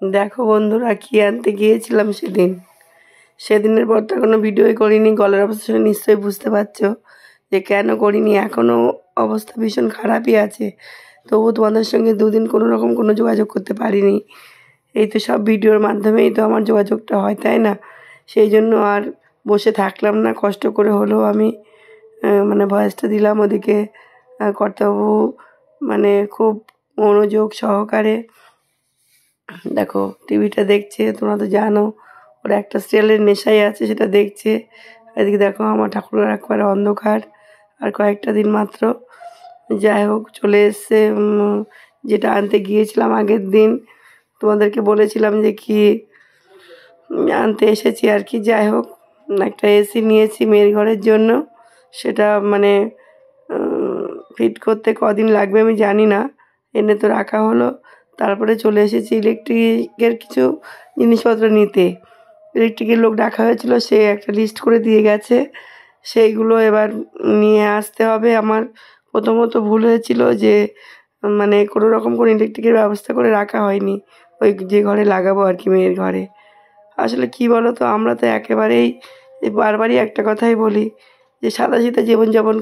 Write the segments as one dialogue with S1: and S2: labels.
S1: দেখো বন্ধুরা, কি আনতে গিয়েছিলাম সেদিনের পর তো কোনো ভিডিওই করিনি। গলার অবস্থা শুনে নিশ্চয়ই বুঝতে পারছো যে কেন করিনি। এখনও অবস্থা ভীষণ খারাপই আছে, তবু তোমাদের সঙ্গে দুদিন কোনো রকম কোনো যোগাযোগ করতে পারিনি। এই তো সব ভিডিওর মাধ্যমেই তো আমার যোগাযোগটা হয়, তাই না? সেই জন্য আর বসে থাকলাম না, কষ্ট করে হলেও আমি ভয়েসটা দিলাম ওদিকে। কর্তাবাবু খুব মনোযোগ সহকারে দেখো টিভিটা দেখছে। তোমরা তো জানো ওরা একটা সিরিয়ালের নেশায় আছে, সেটা দেখছে। এদিকে দেখো আমার ঠাকুরের একবারে অন্ধকার, আর কয়েকটা দিন মাত্র। যাই হোক, চলে এসছে যেটা আনতে গিয়েছিলাম আগের দিন। তোমাদেরকে বলেছিলাম যে কি আনতে এসেছি আর কি। যাই হোক, একটা এসি নিয়েছি মেয়ের ঘরের জন্য। সেটা ফিট করতে কদিন লাগবে আমি জানি না, এনে তো রাখা হলো। তারপরে চলে এসেছি ইলেকট্রিকের কিছু জিনিসপত্র নিতে। ইলেকট্রিকের লোক ডাকা হয়েছিল, সে একটা লিস্ট করে দিয়ে গেছে, সেইগুলো এবার নিয়ে আসতে হবে। আমার প্রথমত ভুল হয়েছিল যে কোনো রকম কোনো ইলেকট্রিকের ব্যবস্থা করে রাখা হয়নি ওই যে ঘরে লাগাবো আর কি, মেয়ের ঘরে। আসলে কি বলো তো, আমরা তো একেবারেই বারবারই একটা কথাই বলি যে সাদাসিধা জীবনযাপন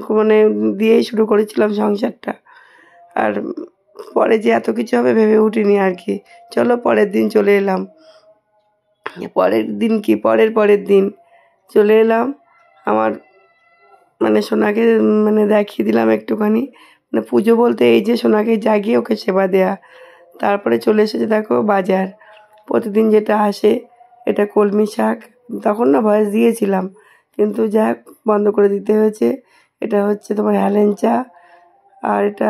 S1: দিয়েই শুরু করেছিলাম সংসারটা। আর পরে যে এত কিছু হবে ভেবে উঠিনি আর কি। চলো পরের দিন চলে এলাম। পরের দিন চলে এলাম। আমার সোনাকে দেখিয়ে দিলাম একটুখানি। পুজো বলতে এই যে সোনাকে জাগিয়ে ওকে সেবা দেয়া। তারপরে চলে এসেছে দেখো বাজার, প্রতিদিন যেটা আসে। এটা কলমি শাক, তখন না ভয়েস দিয়েছিলাম কিন্তু যাক বন্ধ করে দিতে হয়েছে। এটা হচ্ছে তোমার হেলেঞ্চা, আর এটা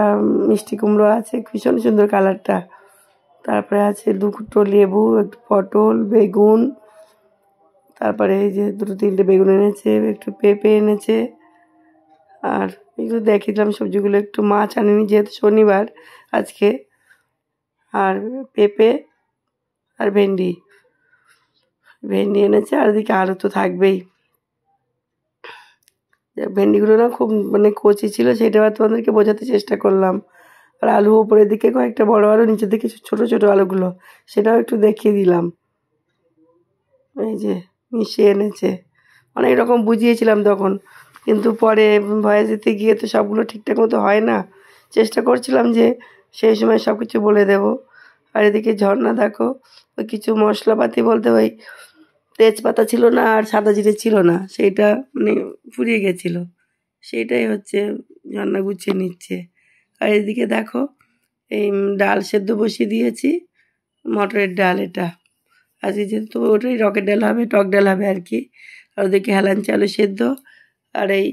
S1: মিষ্টি কুমড়ো আছে, ভীষণ সুন্দর কালারটা। তারপরে আছে 2 লেবু, একটু পটল, বেগুন, তারপরে এই যে 2-3টে বেগুন এনেছে, একটু পেঁপে এনেছে। আর এগুলো দেখিয়ে দিলাম সবজিগুলো। একটু মাছ আনেনি যেহেতু শনিবার আজকে। আর পেঁপে আর ভেন্ডি এনেছে। আর এদিকে আলু তো থাকবেই। ভেন্ডিগুলো না খুব কচি ছিল, সেটা আবার তোমাদেরকে বোঝাতে চেষ্টা করলাম। আর আলু উপরের দিকে কয়েকটা বড় আলু, নিচের দিকে ছোট ছোট আলুগুলো, সেটাও একটু দেখিয়ে দিলাম। এই যে মিশিয়ে এনেছে, অনেক রকম বুঝিয়েছিলাম তখন, কিন্তু পরে ভয়েস দিতে গিয়ে তো সবগুলো ঠিকঠাক মতো হয় না। চেষ্টা করছিলাম যে সেই সময় সব কিছু বলে দেব। আর এদিকে ঝর্ণা দেখো, ওই কিছু মশলাপাতি বলতে ওই তেজপাতা ছিল না আর সাদা জিরে ছিল না, সেইটা ফুরিয়ে গেছিলো। সেইটাই হচ্ছে ঝর্ণা গুছিয়ে নিচ্ছে। আর এদিকে দেখো এই ডাল সেদ্ধ বসিয়ে দিয়েছি, মটরের ডাল। এটা আজকে যেহেতু ওটাই রকেট ডাল হবে, টক ডাল হবে আর কি। আর ওদিকে হেলাঞ্চা আলু সেদ্ধ। আর এই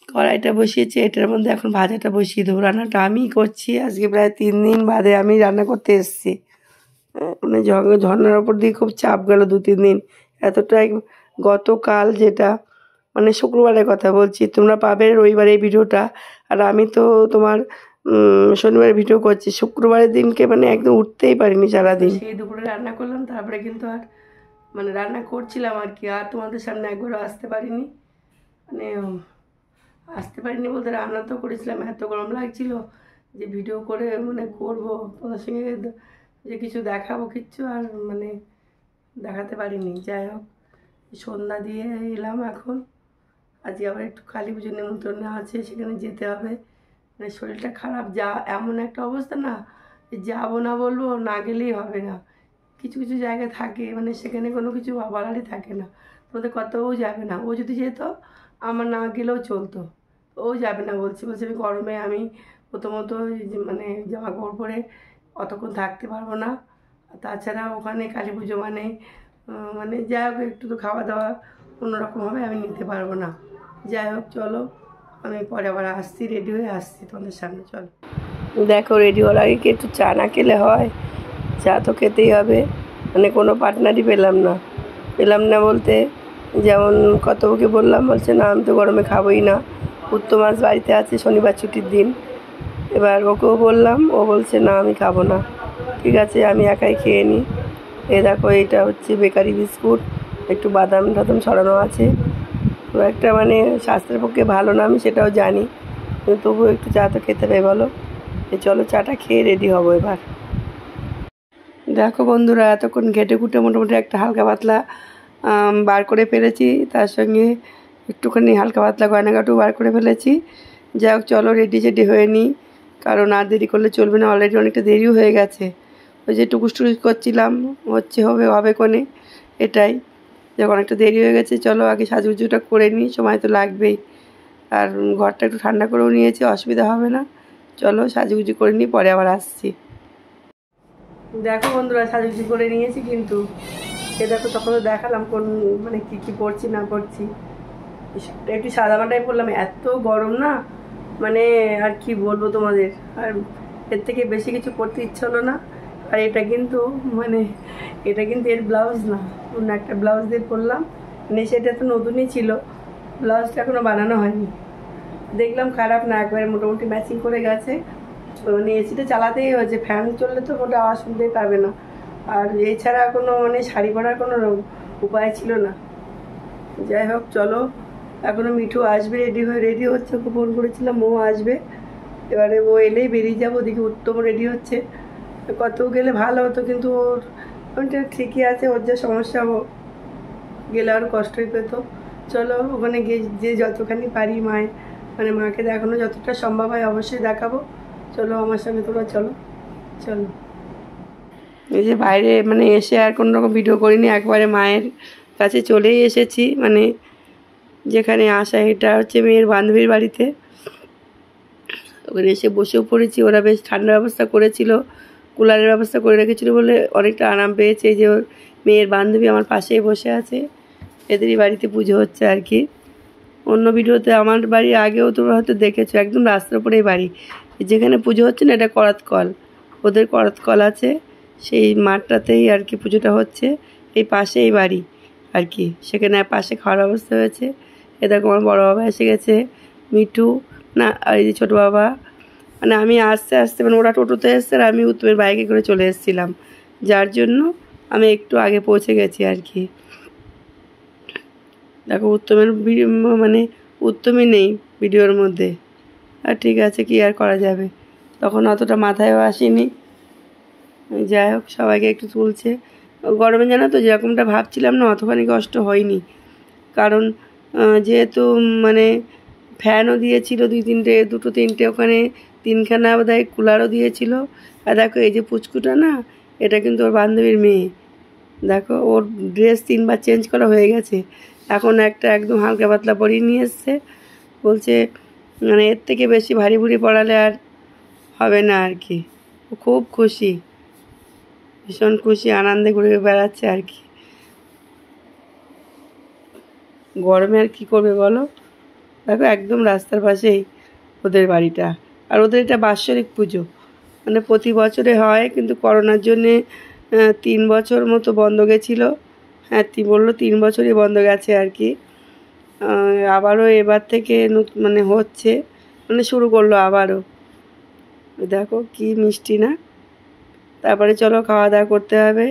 S1: কড়াইটা বসিয়েছি, এটার মধ্যে এখন ভাজাটা বসিয়ে দেবো। রান্নাটা আমিই করছি আজকে, প্রায় 3 দিন বাদে আমি রান্না করতে এসেছি। ঝর্ণার ওপর দিয়ে খুব চাপ গেল 2-3 দিন। এতটাই গতকাল, যেটা শুক্রবারের কথা বলছি, তোমরা পাবে রবিবারে এই ভিডিওটা। আর আমি তো তোমার শনিবারে ভিডিও করছি। শুক্রবারের দিনকে একদম উঠতেই পারিনি সারাদিন। সেই দুপুরে রান্না করলাম, তারপরে কিন্তু আর রান্না করছিলাম আর কি। আর তোমাদের সামনে একবারও আসতে পারিনি। আসতে পারিনি বলতে রান্না তো করেছিলাম, এত গরম লাগছিল যে ভিডিও করে করবো তোমাদের সঙ্গে, যে কিছু দেখাবো কিচ্ছু আর দেখাতে পারিনি। যাই হোক, সন্ধ্যা দিয়ে এলাম এখন। আজকে আবার একটু কালী পুজোর নেমন্তন্ন আছে, সেখানে যেতে হবে। শরীরটা খারাপ, যা এমন একটা অবস্থা না, যাবো না বলবো, না গেলেই হবে না। কিছু কিছু জায়গায় থাকে সেখানে কোনো কিছু বলারই থাকে না। তোমাদের কতও যাবে না, ও যদি যেত আমার না গেলেও চলতো, ও যাবে না বলছে আমি গরমে আমি প্রথমত জামা কাপড় পরে অতক্ষণ থাকতে পারবো না। তাছাড়া ওখানে কালী পুজো যাই হোক, একটু তো খাওয়া দাওয়া অন্যরকম হবে, আমি নিতে পারবো না। যাই হোক, চলো আমি পরে আবার আসছি, রেডি হয়ে আসছি তোমাদের সামনে। চলো দেখো, রেডি হওয়ার আগে কি একটু চা না খেলে হয়? চা তো খেতেই হবে। কোনো পার্টনারই পেলাম না বলতে, যেমন কতবুকে বললাম, বলছে না আমি তো গরমে খাবোই না। উত্তম আজ বাড়িতে আছে, শনিবার ছুটির দিন। এবার ওকেও বললাম, ও বলছে না আমি খাবো না। ঠিক আছে, আমি একাই খেয়ে নিই। দেখো, এটা হচ্ছে বেকারি বিস্কুট, একটু বাদাম টাদাম ছড়ানো আছে। তো একটা স্বাস্থ্যের পক্ষে ভালো না, আমি সেটাও জানি, কিন্তু তবুও একটু চা তো খেতে হবে বলো। চলো চাটা খেয়ে রেডি হবো এবার। দেখো বন্ধুরা, এতক্ষণ ঘেটে ঘুটে মোটামুটি একটা হালকা পাতলা বার করে ফেলেছি, তার সঙ্গে একটুখানি হালকা পাতলা গয়নাঘাটও বার করে ফেলেছি। যাই হোক, চলো রেডি সেডি হয়ে নিই, কারণ আর দেরি করলে চলবে না, অলরেডি অনেকটা দেরিও হয়ে গেছে। ওই যে টুকুস টুকুস করছিলাম, হবে কোনে, এটাই। যখন অনেকটা দেরি হয়ে গেছে, চলো আগে সাজুগুজুটা করে নিই, সময় তো লাগবেই। আর ঘরটা একটু ঠান্ডা করেও নিয়েছি, অসুবিধা হবে না। চলো সাজুগুজু করে নিই, পরে আবার আসছি। দেখো বন্ধুরা, সাজুগুজু করে নিয়েছি, কিন্তু এ দেখো তখন তো দেখালাম কোন মানে কী পরছি না পরছি। একটু সাদা মাটাই পরলাম, এত গরম না, মানে আর কি বলবো তোমাদের। আর এর থেকে বেশি কিছু পরতে ইচ্ছে হলো না। আর এটা কিন্তু এর ব্লাউজ না, অন্য একটা ব্লাউজ দিয়ে পরলাম। মানে সেটা তো নতুনই ছিল, ব্লাউজটা এখনও বানানো হয়নি। দেখলাম খারাপ না, একবারে মোটামুটি ম্যাচিং করে গেছে। মানে এসিটা চালাতেই হয়েছে, ফ্যান চললে তো মোটা আওয়াজ শুনতেই পাবে না। আর এছাড়া কোনো মানে শাড়ি পরার কোনো উপায় ছিল না। যাই হোক, চলো, এখনও মিঠু আসবে, রেডি হচ্ছে, ওকে ফোন করেছিলাম, ও আসবে। এবারে ও এলেই বেরিয়ে যাবো। ওদিকে উত্তম রেডি হচ্ছে, কত গেলে ভালো হতো, কিন্তু ওর ঠিকই আছে, ওর যা সমস্যা, ও গেলে আর কষ্টই পেত। চলো ওখানে গিয়ে যে যতখানি পারি মাকে দেখানো যতটা সম্ভব হয় অবশ্যই দেখাবো। চলো আমার সঙ্গে তোমরা চলো। এই যে বাইরে এসে আর কোনো রকম ভিডিও করিনি, একবারে মায়ের কাছে চলেই এসেছি। যেখানে আসা, এটা হচ্ছে মেয়ের বান্ধবীর বাড়িতে। ওখানে এসে বসেও পড়েছি। ওরা বেশ ঠান্ডার ব্যবস্থা করেছিল, কুলারের ব্যবস্থা করে রেখেছিলো বলে অনেকটা আরাম পেয়েছে। যে ওর মেয়ের বান্ধবী আমার পাশেই বসে আছে, এদেরই বাড়িতে পুজো হচ্ছে আর কি। অন্য ভিডিওতে আমার বাড়ির আগেও তোমরা হয়তো দেখেছো, একদম রাস্তার উপরেই বাড়ি। যেখানে পুজো হচ্ছে না, এটা করাত কল, ওদের করাত কল আছে, সেই মাঠটাতেই আর কি পুজোটা হচ্ছে। এই পাশেই বাড়ি আর কি, সেখানে পাশে খাওয়ার ব্যবস্থা হয়েছে। এ দেখো আমার বড়ো বাবা এসে গেছে, মিঠু না, আর এই যে ছোটো বাবা। আমি আস্তে আস্তে ওরা টোটোতে এসছে, আর আমি উত্তমের বাইকে করে চলে এসেছিলাম, যার জন্য আমি একটু আগে পৌঁছে গেছি আর কি। দেখো উত্তমের উত্তমই নেই ভিডিওর মধ্যে। আর ঠিক আছে, কি আর করা যাবে, তখন অতটা মাথায়ও আসেনি। যাই হোক, সবাইকে একটু তুলছে। গরমে জানো তো, যেরকমটা ভাবছিলাম না, অতখানি কষ্ট হয়নি। কারণ যেহেতু ফ্যানও দিয়েছিল দুটো তিনটে, ওখানে তিনখানা বোধহয় কুলারও দিয়েছিল। আর দেখো এই যে পুচকুটা না, এটা কিন্তু ওর বান্ধবীর মেয়ে। দেখো ওর ড্রেস 3বার চেঞ্জ করা হয়ে গেছে, এখন একটা একদম হালকা পাতলা পরিয়ে নিয়ে এসছে। বলছে এর থেকে বেশি ভারী ভুরি পড়ালে আর হবে না আর কি। ও খুব খুশি, ভীষণ খুশি, আনন্দে ঘুরে বেড়াচ্ছে আর কি। গরমে আর কি করবে বলো। দেখো একদম রাস্তার পাশেই ওদের বাড়িটা। আর ওদের এটা বাৎসরিক পুজো, প্রতি বছরে হয়, কিন্তু করোনার জন্যে 3 বছর মতো বন্ধ গেছিলো। হ্যাঁ, বললো 3 বছরই বন্ধ গেছে আর কি। আবারও এবার থেকে হচ্ছে, শুরু করলো আবারও। দেখো কি মিষ্টি না। তারপরে চলো খাওয়া দাওয়া করতে হবে,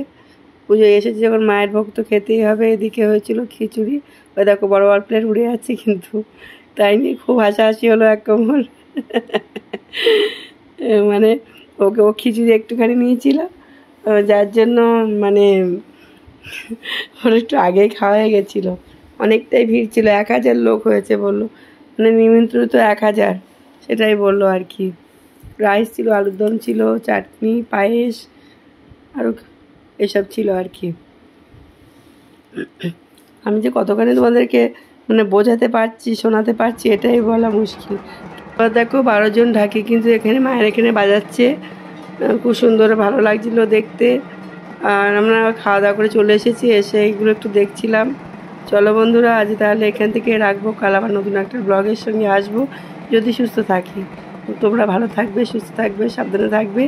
S1: পুজো এসেছি যখন মায়ের ভোগ তো খেতেই হবে। এদিকে হয়েছিল খিচুড়ি, ওই দেখো বড় বড় প্লেট উড়ে যাচ্ছে, কিন্তু তাই নিয়ে খুব হাসাহাসি হলো এক কোমর। ওকে ও খিচুড়ি একটুখানি নিয়েছিল, যার জন্য ওর একটু আগেই খাওয়া হয়ে গেছিলো। অনেকটাই ভিড় ছিল, 1000 লোক হয়েছে বললো, নিমন্ত্রিত 1000, সেটাই বললো আর কি। রাইস ছিল, আলুর দম ছিল, চাটনি, পায়েস, আরও এসব ছিল আর কি। আমি যে কতখানি তোমাদেরকে বোঝাতে পারছি, শোনাতে পারছি, এটাই বলা মুশকিল। দেখো 12 জন ঢাকি কিন্তু এখানে মায়ের এখানে বাজাচ্ছে, খুব সুন্দর ভালো লাগছিল দেখতে। আর আমরা খাওয়া দাওয়া করে চলে এসেছি, এসে এইগুলো একটু দেখছিলাম। চলো বন্ধুরা, আজ তাহলে এখান থেকে রাখবো, কাল আবার নতুন একটা ব্লগের সঙ্গে আসবো, যদি সুস্থ থাকি। তোমরা ভালো থাকবে, সুস্থ থাকবে, সাবধানে থাকবে।